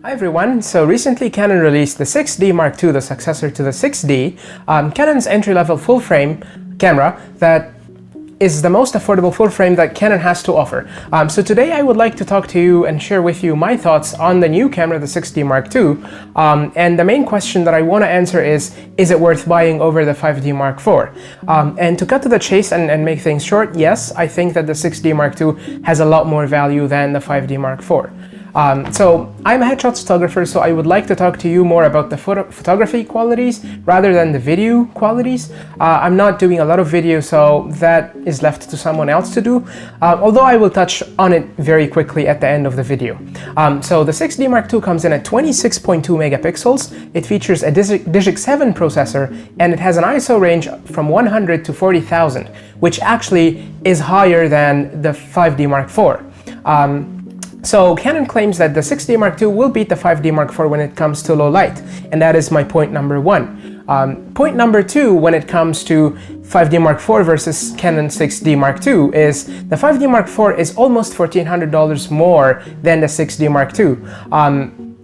Hi everyone, so recently Canon released the 6D Mark II, the successor to the 6D, Canon's entry-level full-frame camera that is the most affordable full-frame that Canon has to offer. So today I would like to talk to you and share with you my thoughts on the new camera, the 6D Mark II, and the main question that I want to answer is it worth buying over the 5D Mark IV? And to cut to the chase and make things short, yes, I think that the 6D Mark II has a lot more value than the 5D Mark IV. So I'm a headshot photographer, so I would like to talk to you more about the photography qualities rather than the video qualities. I'm not doing a lot of video, so that is left to someone else to do, although I will touch on it very quickly at the end of the video. So the 6D Mark II comes in at 26.2 megapixels. It features a DIGIC 7 processor, and it has an ISO range from 100 to 40,000, which actually is higher than the 5D Mark IV. So Canon claims that the 6D Mark II will beat the 5D Mark IV when it comes to low light, and that is my point number one. Point number two, when it comes to 5D Mark IV versus Canon 6D Mark II, is the 5D Mark IV is almost $1,400 more than the 6D Mark II.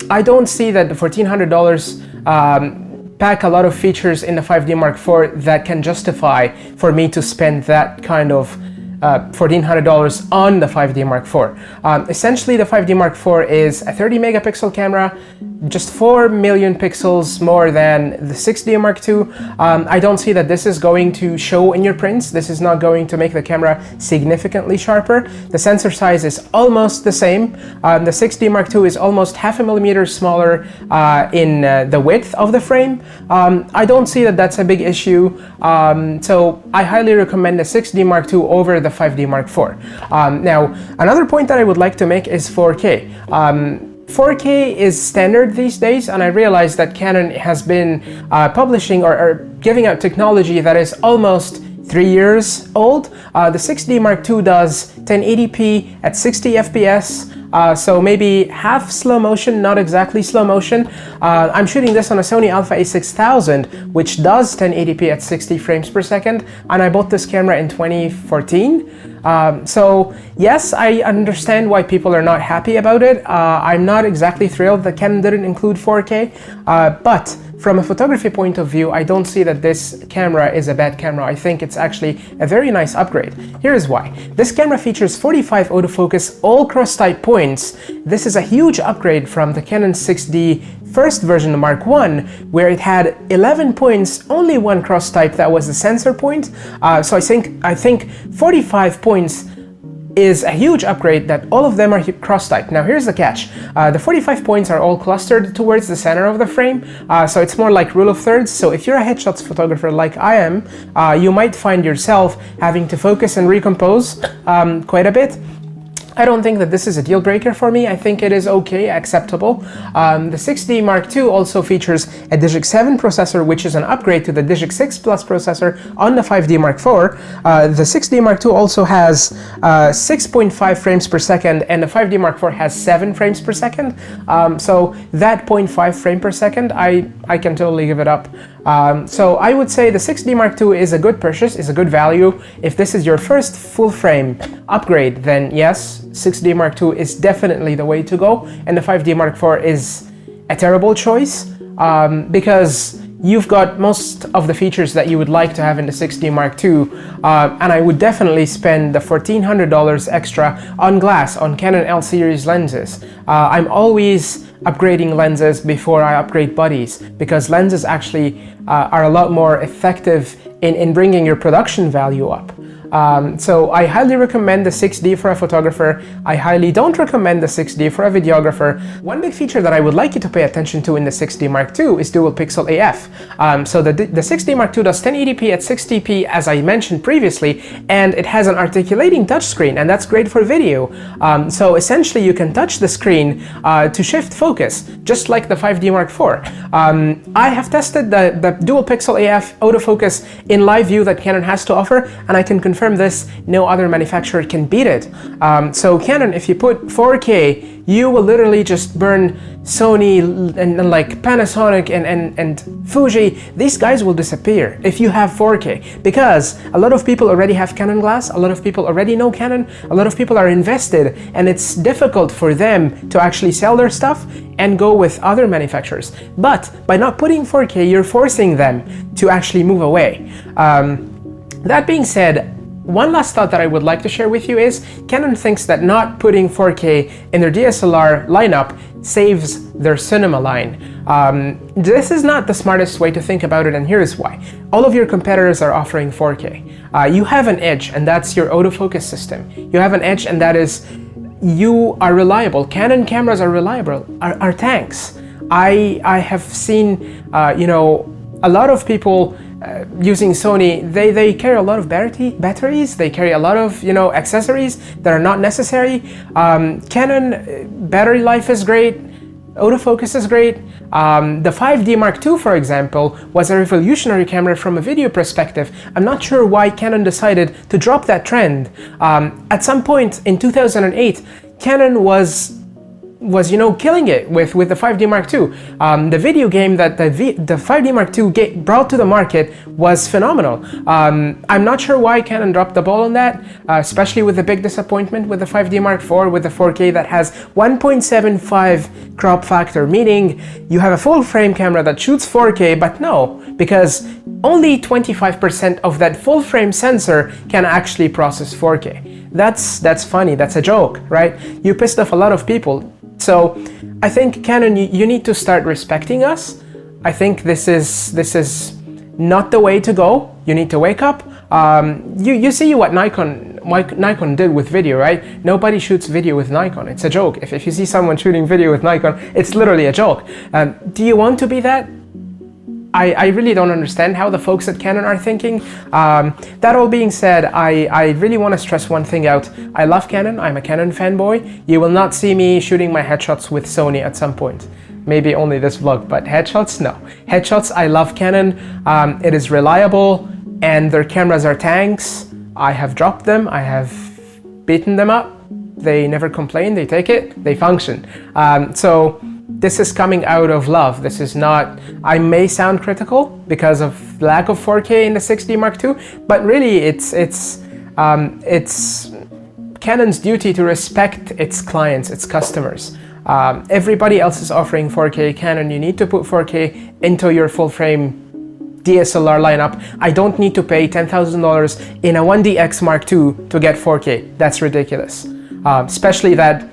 I don't see that the $1,400 pack a lot of features in the 5D Mark IV that can justify for me to spend that kind of $1,400 on the 5D Mark IV. Essentially, the 5D Mark IV is a 30 megapixel camera, just 4 million pixels more than the 6D Mark II. I don't see that this is going to show in your prints. This is not going to make the camera significantly sharper. The sensor size is almost the same. The 6D Mark II is almost 0.5 millimeter smaller in the width of the frame. I don't see that that's a big issue. So I highly recommend the 6D Mark II over the 5D Mark IV. Now, another point that I would like to make is 4K. 4K is standard these days, and I realize that Canon has been publishing or giving out technology that is almost 3 years old. The 6D Mark II does 1080p at 60 FPS, so maybe half slow motion, not exactly slow motion. I'm shooting this on a Sony Alpha A6000, which does 1080p at 60 frames per second, and I bought this camera in 2014. So yes, I understand why people are not happy about it. I'm not exactly thrilled that Canon didn't include 4K, but from a photography point of view, I don't see that this camera is a bad camera. I think it's actually a very nice upgrade. Here is why. This camera features 45 autofocus all cross-type points. This is a huge upgrade from the Canon 6D first version, the Mark I, where it had 11 points, only one cross-type that was the sensor point. So I think 45 points is a huge upgrade that all of them are cross-type. Now here's the catch. The 45 points are all clustered towards the center of the frame, so it's more like rule of thirds. So if you're a headshots photographer like I am, you might find yourself having to focus and recompose quite a bit. I don't think that this is a deal breaker for me. I think it is okay, acceptable. The 6D Mark II also features a DIGIC 7 processor, which is an upgrade to the DIGIC 6 Plus processor on the 5D Mark IV. The 6D Mark II also has 6.5 frames per second, and the 5D Mark IV has 7 frames per second. So that 0.5 frame per second, I can totally give it up. So I would say the 6D Mark II is a good purchase, is a good value. If this is your first full frame upgrade, then yes, 6D Mark II is definitely the way to go, and the 5D Mark IV is a terrible choice because you've got most of the features that you would like to have in the 6D Mark II, and I would definitely spend the $1,400 extra on glass, on Canon L series lenses. I'm always upgrading lenses before I upgrade bodies, because lenses actually are a lot more effective in bringing your production value up. So I highly recommend the 6D for a photographer. I highly don't recommend the 6D for a videographer. One big feature that I would like you to pay attention to in the 6D Mark II is dual pixel AF. So the 6D Mark II does 1080p at 60p, as I mentioned previously, and it has an articulating touchscreen, and that's great for video. So essentially you can touch the screen to shift focus, just like the 5D Mark IV. I have tested the dual pixel AF autofocus in live view that Canon has to offer, and I can confirm this, no other manufacturer can beat it. So Canon, if you put 4K you will literally just burn Sony and like Panasonic and Fuji. These guys will disappear if you have 4K, because a lot of people already have Canon glass, a lot of people already know Canon, a lot of people are invested, and it's difficult for them to actually sell their stuff and go with other manufacturers. But by not putting 4K, you're forcing them to actually move away. That being said, one last thought that I would like to share with you is Canon thinks that not putting 4K in their DSLR lineup saves their cinema line. This is not the smartest way to think about it, and here's why. All of your competitors are offering 4K. You have an edge, and that's your autofocus system. You have an edge, and that is you are reliable. Canon cameras are reliable, are tanks. I have seen, a lot of people using Sony, they carry a lot of batteries, they carry a lot of accessories that are not necessary. Canon battery life is great, autofocus is great. The 5D Mark II, for example, was a revolutionary camera from a video perspective. I'm not sure why Canon decided to drop that trend. At some point in 2008, Canon was killing it with the 5D Mark II. The video game that the 5D Mark II brought to the market was phenomenal. I'm not sure why Canon dropped the ball on that, especially with the big disappointment with the 5D Mark IV with the 4K that has 1.75 crop factor, meaning you have a full frame camera that shoots 4K, but no, because only 25% of that full frame sensor can actually process 4K. That's funny, that's a joke, right? You pissed off a lot of people. So I think Canon, you need to start respecting us. I think this is not the way to go. You need to wake up. You see what Nikon did with video, right? Nobody shoots video with Nikon. It's a joke. If you see someone shooting video with Nikon, it's literally a joke. Do you want to be that? I really don't understand how the folks at Canon are thinking. That all being said, I really want to stress one thing out. I love Canon. I'm a Canon fanboy. You will not see me shooting my headshots with Sony at some point. Maybe only this vlog, but headshots, no. Headshots, I love Canon. It is reliable, and their cameras are tanks. I have dropped them. I have beaten them up. They never complain. They take it. They function. So this is coming out of love. This is not, I may sound critical because of lack of 4K in the 6D Mark II, but really it's Canon's duty to respect its clients, its customers. Everybody else is offering 4K. Canon, you need to put 4K into your full frame DSLR lineup. I don't need to pay $10,000 in a 1DX Mark II to get 4K. That's ridiculous. Especially that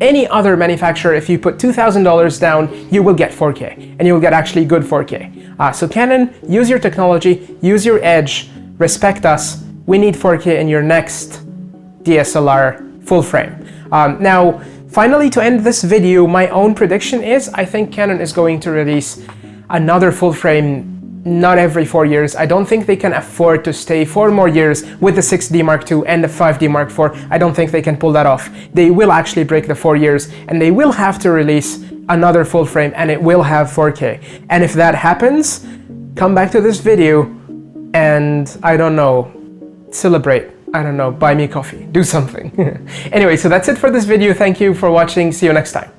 any other manufacturer, if you put $2,000 down, you will get 4K, and you will get actually good 4K. So Canon, use your technology, use your edge, respect us. We need 4K in your next DSLR full frame. Now, finally, to end this video, my own prediction is I think Canon is going to release another full frame not every 4 years. I don't think they can afford to stay 4 more years with the 6D Mark II and the 5D Mark IV. I don't think they can pull that off. They will actually break the 4 years, and they will have to release another full frame, and it will have 4K. And if that happens, come back to this video and, I don't know, celebrate. I don't know, buy me coffee, do something. Anyway, so that's it for this video. Thank you for watching. See you next time.